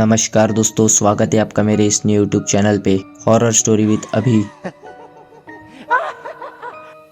नमस्कार दोस्तों, स्वागत है आपका मेरे इस न्यू यूट्यूब चैनल पे हॉरर स्टोरी विद अभी।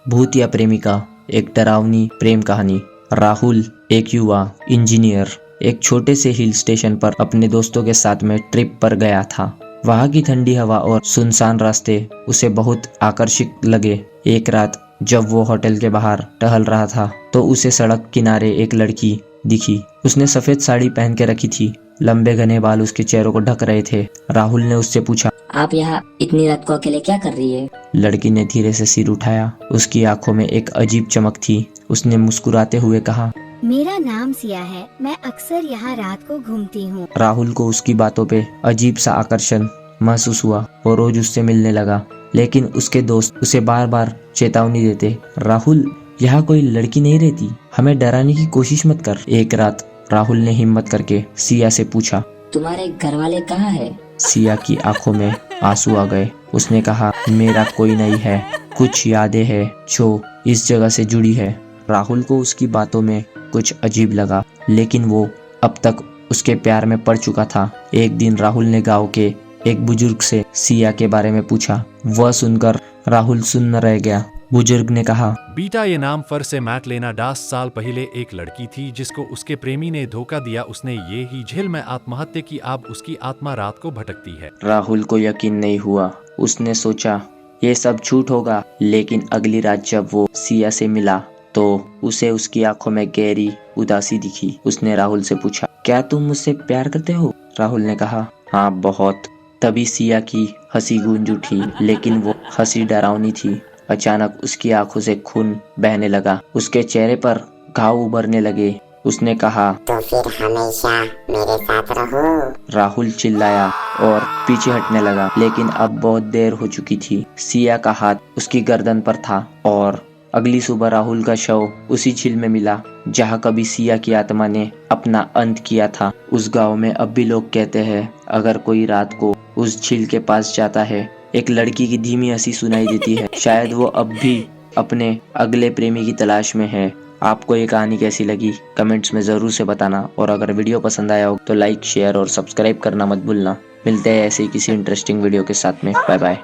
भूत या प्रेमिका, एक डरावनी प्रेम कहानी। राहुल एक युवा इंजीनियर एक छोटे से हिल स्टेशन पर अपने दोस्तों के साथ में ट्रिप पर गया था। वहाँ की ठंडी हवा और सुनसान रास्ते उसे बहुत आकर्षक लगे। एक रात जब वो होटल के बाहर टहल रहा था तो उसे सड़क किनारे एक लड़की दिखी। उसने सफेद साड़ी पहन के रखी थी, लंबे घने बाल उसके चेहरे को ढक रहे थे। राहुल ने उससे पूछा, आप यहाँ इतनी रात को अकेले क्या कर रही है? लड़की ने धीरे से सिर उठाया। उसकी आंखों में एक अजीब चमक थी। उसने मुस्कुराते हुए कहा, मेरा नाम सिया है, मैं अक्सर यहाँ रात को घूमती हूँ। राहुल को उसकी बातों पे अजीब सा आकर्षण महसूस हुआ। वो रोज उससे मिलने लगा, लेकिन उसके दोस्त उसे बार बार चेतावनी देते, राहुल यहाँ कोई लड़की नहीं रहती, हमें डराने की कोशिश मत कर। एक रात राहुल ने हिम्मत करके सिया से पूछा, तुम्हारे घर वाले कहाँ है? सिया की आंखों में आंसू आ गए। उसने कहा, मेरा कोई नहीं है, कुछ यादें हैं जो इस जगह से जुड़ी है। राहुल को उसकी बातों में कुछ अजीब लगा, लेकिन वो अब तक उसके प्यार में पड़ चुका था। एक दिन राहुल ने गांव के एक बुजुर्ग से सिया के बारे में पूछा। वह सुनकर राहुल सुन्न रह गया। बुजुर्ग ने कहा, बीटा ये नाम फर से मैट लेना 10 साल पहले एक लड़की थी जिसको उसके प्रेमी ने धोखा दिया। उसने ये ही झेल में आत्महत्या की। अब उसकी आत्मा रात को भटकती है। राहुल को यकीन नहीं हुआ। उसने सोचा ये सब झूठ होगा, लेकिन अगली रात जब वो सिया से मिला तो उसे उसकी आंखों में गहरी उदासी दिखी। उसने राहुल से पूछा, क्या तुम मुझसे प्यार करते हो? राहुल ने कहा, हाँ बहुत। तभी सिया की हंसी गूंज उठी, लेकिन वो हंसी डरावनी थी। अचानक उसकी आंखों से खून बहने लगा, उसके चेहरे पर घाव उभरने लगे। उसने कहा, तो फिर हमेशा मेरे साथ रहो। राहुल चिल्लाया और पीछे हटने लगा, लेकिन अब बहुत देर हो चुकी थी। सिया का हाथ उसकी गर्दन पर था और अगली सुबह राहुल का शव उसी झील में मिला जहाँ कभी सिया की आत्मा ने अपना अंत किया था। उस गांव में अब भी लोग कहते हैं, अगर कोई रात को उस झील के पास जाता है, एक लड़की की धीमी हंसी सुनाई देती है। शायद वो अब भी अपने अगले प्रेमी की तलाश में है। आपको ये कहानी कैसी लगी कमेंट्स में जरूर से बताना, और अगर वीडियो पसंद आया हो तो लाइक, शेयर और सब्सक्राइब करना मत भूलना। मिलते हैं ऐसे ही किसी इंटरेस्टिंग वीडियो के साथ में। Bye bye.